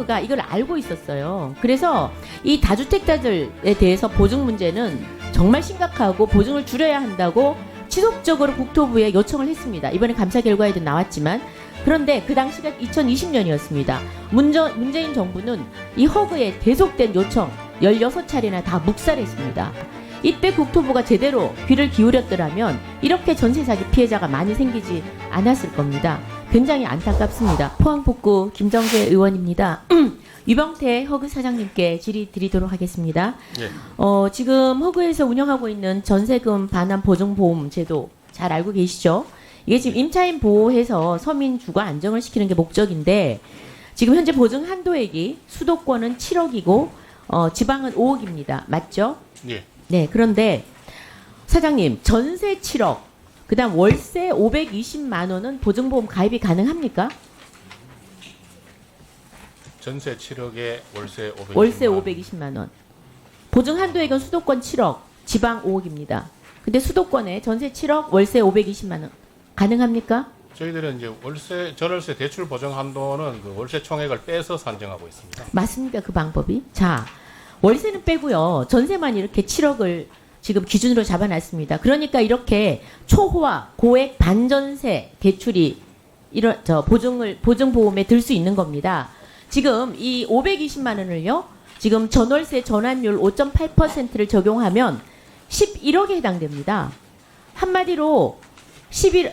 허그가 이걸 알고 있었어요. 그래서 이 다주택자들에 대해서 보증 문제는 정말 심각하고 보증을 줄여야 한다고 지속적으로 국토부에 요청을 했습니다. 이번에 감사 결과에도 나왔지만, 그런데 그 당시가 2020년이었습니다. 문재인 정부는 이 허그에 계속된 요청 16차례나 다 묵살했습니다. 이때 국토부가 제대로 귀를 기울였더라면 이렇게 전세 사기 피해자가 많이 생기지 않았을 겁니다. 굉장히 안타깝습니다. 포항북구 김정재 의원입니다. 유병태 허그 사장님께 질의 드리도록 하겠습니다. 예. 지금 허그에서 운영하고 있는 전세금 반환 보증보험 제도 잘 알고 계시죠? 이게 지금 임차인 보호해서 서민 주거 안정을 시키는 게 목적인데, 지금 현재 보증 한도액이 수도권은 7억이고 지방은 5억입니다. 맞죠? 예. 네. 그런데 사장님, 전세 7억, 그다음 월세 520만 원은 보증보험 가입이 가능합니까? 전세 7억에 월세 520만 월세 520만 원. 보증 한도액은 수도권 7억, 지방 5억입니다. 근데 수도권에 전세 7억, 월세 520만 원 가능합니까? 저희들은 이제 전월세 대출 보증 한도는 그 월세 총액을 빼서 산정하고 있습니다. 맞습니까? 그 방법이? 자, 월세는 빼고요. 전세만 이렇게 7억을 지금 기준으로 잡아놨습니다. 그러니까 이렇게 초호화, 고액 반전세 대출이 보증보험에 들 수 있는 겁니다. 지금 이 520만 원을요. 지금 전월세 전환율 5.8%를 적용하면 11억에 해당됩니다. 한마디로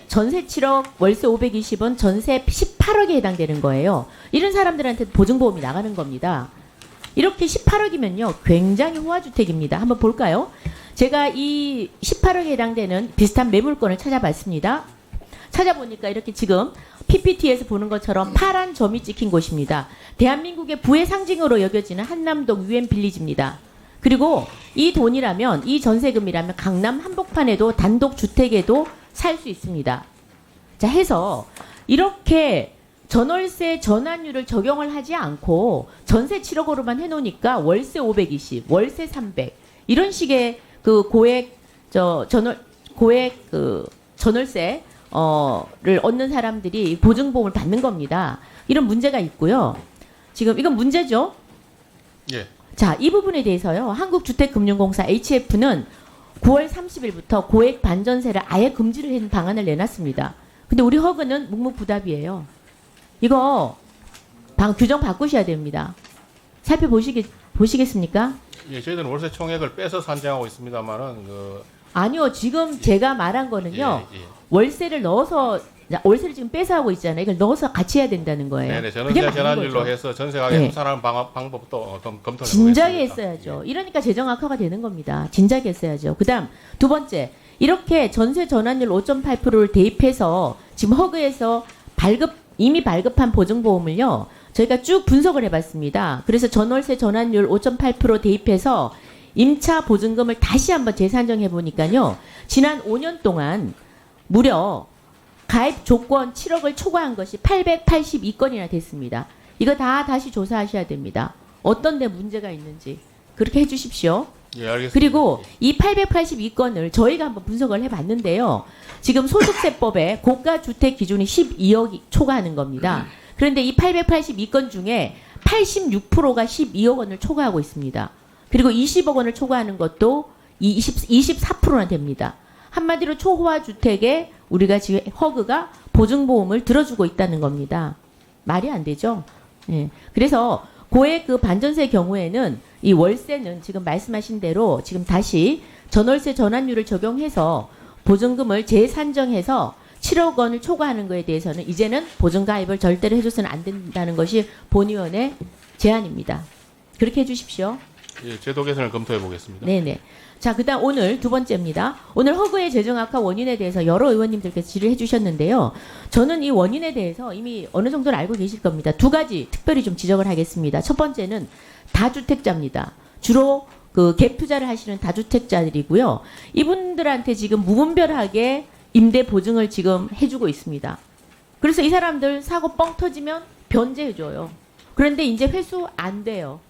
전세 7억, 월세 520원, 전세 18억에 해당되는 거예요. 이런 사람들한테 보증보험이 나가는 겁니다. 이렇게 18억이면요. 굉장히 호화주택입니다. 한번 볼까요? 제가 이 18억에 해당되는 비슷한 매물권을 찾아봤습니다. 찾아보니까 이렇게 지금 PPT에서 보는 것처럼 파란 점이 찍힌 곳입니다. 대한민국의 부의 상징으로 여겨지는 한남동 유엔빌리지입니다. 그리고 이 돈이라면, 이 전세금이라면 강남 한복판에도 단독 주택에도 살 수 있습니다. 자, 해서 이렇게 전월세 전환율을 적용을 하지 않고 전세 7억으로만 해놓으니까 월세 520, 월세 300 이런 식의 그 고액 전월세 를 얻는 사람들이 보증보험을 받는 겁니다. 이런 문제가 있고요. 지금 이건 문제죠. 예. 자, 이 부분에 대해서요. 한국주택금융공사 HF는 9월 30일부터 고액 반전세를 아예 금지를 한 방안을 내놨습니다. 근데 우리 허그는 묵묵부답이에요. 이거 규정 바꾸셔야 됩니다. 살펴보시겠습니까? 예, 저희들은 월세 총액을 빼서 산정하고 있습니다만은 아니요. 지금 제가 말한 거는요. 예. 월세를 지금 빼서 하고 있잖아요. 이걸 넣어서 같이 해야 된다는 거예요. 네네. 그게 전월세 맞는 전환율로 거죠. 해서 전세 가격 네. 합산하는 방법도 검토를 진작에 해보겠습니다. 했어야죠. 이러니까 재정 악화가 되는 겁니다. 진작에 했어야죠. 그다음 두 번째, 이렇게 전세 전환율 5.8%를 대입해서 지금 허그에서 이미 발급한 보증보험을요. 저희가 쭉 분석을 해봤습니다. 그래서 전월세 전환율 5.8% 대입해서 임차 보증금을 다시 한번 재산정해 보니까요. 지난 5년 동안 무려 가입 조건 7억을 초과한 것이 882건이나 됐습니다. 이거 다 다시 조사하셔야 됩니다. 어떤 데 문제가 있는지 그렇게 해주십시오. 예, 알겠습니다. 그리고 이 882건을 저희가 한번 분석을 해봤는데요. 지금 소득세법에 고가주택 기준이 12억이 초과하는 겁니다. 그런데 이 882건 중에 86%가 12억 원을 초과하고 있습니다. 그리고 20억 원을 초과하는 것도 24%나 됩니다. 한마디로 초호화 주택에 우리가 지금 허그가 보증보험을 들어주고 있다는 겁니다. 말이 안 되죠. 예. 그래서 고액 그 반전세 경우에는 이 월세는 지금 말씀하신 대로 지금 다시 전월세 전환율을 적용해서 보증금을 재산정해서 7억 원을 초과하는 것에 대해서는 이제는 보증 가입을 절대로 해줘서는 안 된다는 것이 본의원의 제안입니다. 그렇게 해주십시오. 예, 제도 개선을 검토해 보겠습니다. 네네. 자, 그다음 오늘 두 번째입니다. 오늘 허그의 재정 악화 원인에 대해서 여러 의원님들께서 질의를 해주셨는데요. 저는 이 원인에 대해서 이미 어느 정도는 알고 계실 겁니다. 두 가지 특별히 좀 지적을 하겠습니다. 첫 번째는 다주택자입니다. 주로 그 갭 투자를 하시는 다주택자들이고요. 이분들한테 지금 무분별하게 임대 보증을 지금 해주고 있습니다. 그래서 이 사람들 사고 뻥 터지면 변제해줘요. 그런데 이제 회수 안 돼요.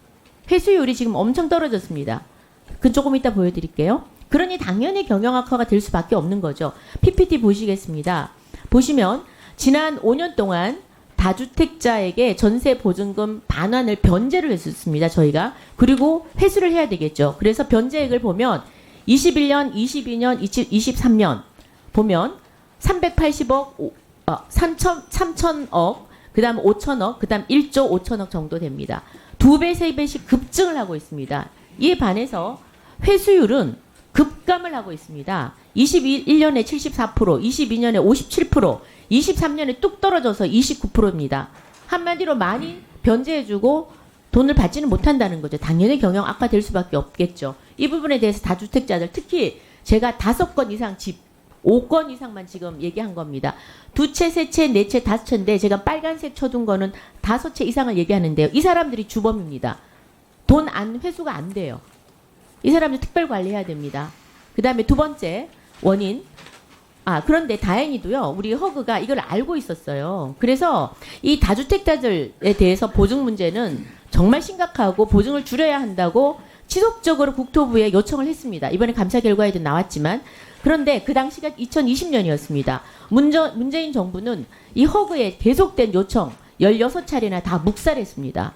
회수율이 지금 엄청 떨어졌습니다. 그 조금 이따 보여드릴게요. 그러니 당연히 경영 악화가 될 수밖에 없는 거죠. PPT 보시겠습니다. 보시면 지난 5년 동안 다주택자에게 전세 보증금 반환을 변제를 했었습니다. 저희가. 그리고 회수를 해야 되겠죠. 그래서 변제액을 보면 21년, 22년, 23년 보면 380억, 3천억, 그다음 5천억, 그다음 1조 5천억 정도 됩니다. 2배, 3배씩 급증을 하고 있습니다. 이에 반해서 회수율은 급감을 하고 있습니다. 21년에 74%, 22년에 57%, 23년에 뚝 떨어져서 29%입니다. 한마디로 많이 변제해주고 돈을 받지는 못한다는 거죠. 당연히 경영 악화될 수밖에 없겠죠. 이 부분에 대해서 다주택자들, 특히 제가 5건 이상 집, 5건 이상만 지금 얘기한 겁니다. 2채, 3채, 4채, 5채인데 제가 빨간색 쳐둔 거는 5채 이상을 얘기하는데요. 이 사람들이 주범입니다. 돈 안 회수가 안 돼요. 이 사람들 특별 관리해야 됩니다. 그 다음에 두 번째 원인. 그런데 다행히도요, 우리 허그가 이걸 알고 있었어요. 그래서 이 다주택자들에 대해서 보증 문제는 정말 심각하고 보증을 줄여야 한다고 지속적으로 국토부에 요청을 했습니다. 이번에 감사 결과에도 나왔지만, 그런데 그 당시가 2020년이었습니다. 문재인 정부는 이 허그에 계속된 요청 16차례나 다 묵살했습니다.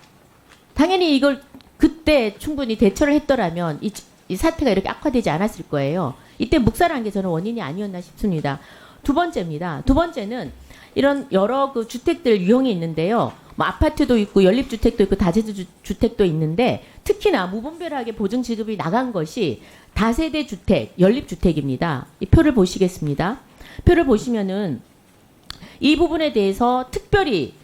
당연히 이걸 그때 충분히 대처를 했더라면 이 사태가 이렇게 악화되지 않았을 거예요. 이때 묵살한 게 저는 원인이 아니었나 싶습니다. 두 번째입니다. 두 번째는 이런 여러 그 주택들 유형이 있는데요. 뭐 아파트도 있고 연립주택도 있고 다세대 주택도 있는데, 특히나 무분별하게 보증 지급이 나간 것이 다세대 주택, 연립주택입니다. 이 표를 보시겠습니다. 표를 보시면은 이 부분에 대해서 특별히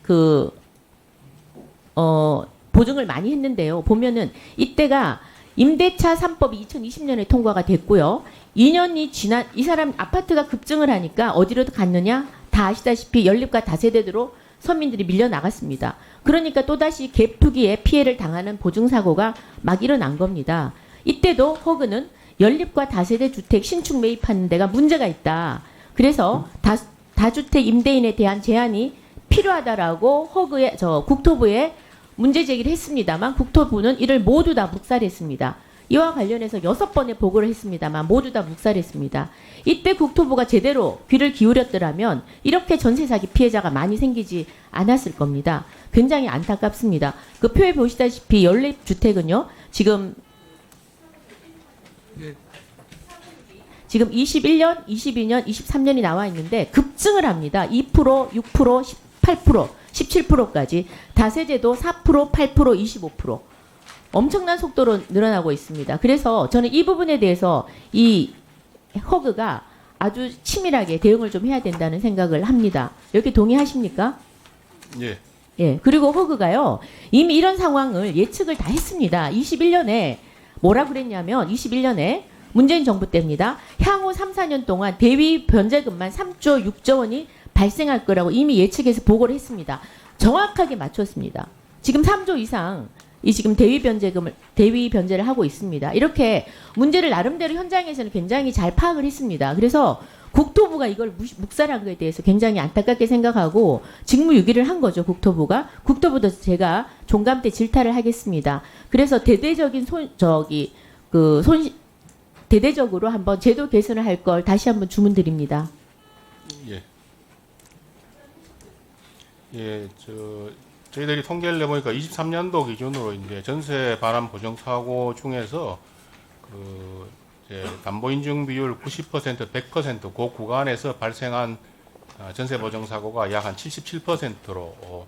보증을 많이 했는데요. 보면은 이때가 임대차 3법이 2020년에 통과가 됐고요. 2년이 지난 이 사람 아파트가 급증을 하니까 어디로 갔느냐? 다 아시다시피 연립과 다세대로 서민들이 밀려 나갔습니다. 그러니까 또다시 갭 투기에 피해를 당하는 보증사고가 막 일어난 겁니다. 이때도 허그는 연립과 다세대 주택 신축 매입하는 데가 문제가 있다. 그래서 다주택 임대인에 대한 제한이 필요하다라고 국토부에 문제 제기를 했습니다만, 국토부는 이를 모두 다 묵살했습니다. 이와 관련해서 6번의 보고를 했습니다만 모두 다 묵살했습니다. 이때 국토부가 제대로 귀를 기울였더라면 이렇게 전세 사기 피해자가 많이 생기지 않았을 겁니다. 굉장히 안타깝습니다. 그 표에 보시다시피 연립주택은요, 지금 21년, 22년, 23년이 나와 있는데 급증을 합니다. 2%, 6%, 18%, 17%까지. 다세대도 4%, 8%, 25%. 엄청난 속도로 늘어나고 있습니다. 그래서 저는 이 부분에 대해서 이 허그가 아주 치밀하게 대응을 좀 해야 된다는 생각을 합니다. 이렇게 동의하십니까? 예. 예. 그리고 허그가요, 이미 이런 상황을 예측을 다 했습니다. 21년에 뭐라 그랬냐면, 21년에 문재인 정부 때입니다. 향후 3, 4년 동안 대위 변제금만 3조 6조 원이 발생할 거라고 이미 예측해서 보고를 했습니다. 정확하게 맞췄습니다. 지금 3조 이상 이 지금 대위 변제를 하고 있습니다. 이렇게 문제를 나름대로 현장에서는 굉장히 잘 파악을 했습니다. 그래서 국토부가 이걸 묵살한 것에 대해서 굉장히 안타깝게 생각하고 직무유기를 한 거죠. 국토부도 제가 종감 때 질타를 하겠습니다. 그래서 대대적으로 한번 제도 개선을 할 걸 다시 한번 주문드립니다. 예. 예, 저희들이 통계를 내보니까 23년도 기준으로 이제 전세 반환 보정 사고 중에서 담보인증 비율 90%, 100% 그 구간에서 발생한 전세 보정 사고가 약 한 77%로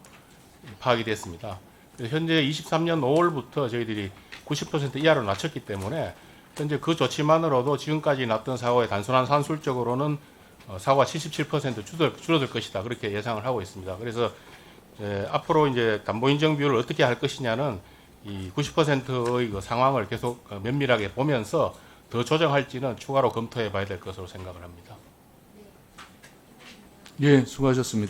파악이 됐습니다. 그래서 현재 23년 5월부터 저희들이 90% 이하로 낮췄기 때문에 현재 그 조치만으로도 지금까지 났던 사고의 단순한 산술적으로는 사고가 77% 줄어들 것이다, 그렇게 예상을 하고 있습니다. 그래서 앞으로 이제 담보인정 비율을 어떻게 할 것이냐는 이 90%의 그 상황을 계속 면밀하게 보면서 더 조정할지는 추가로 검토해 봐야 될 것으로 생각을 합니다. 예, 수고하셨습니다.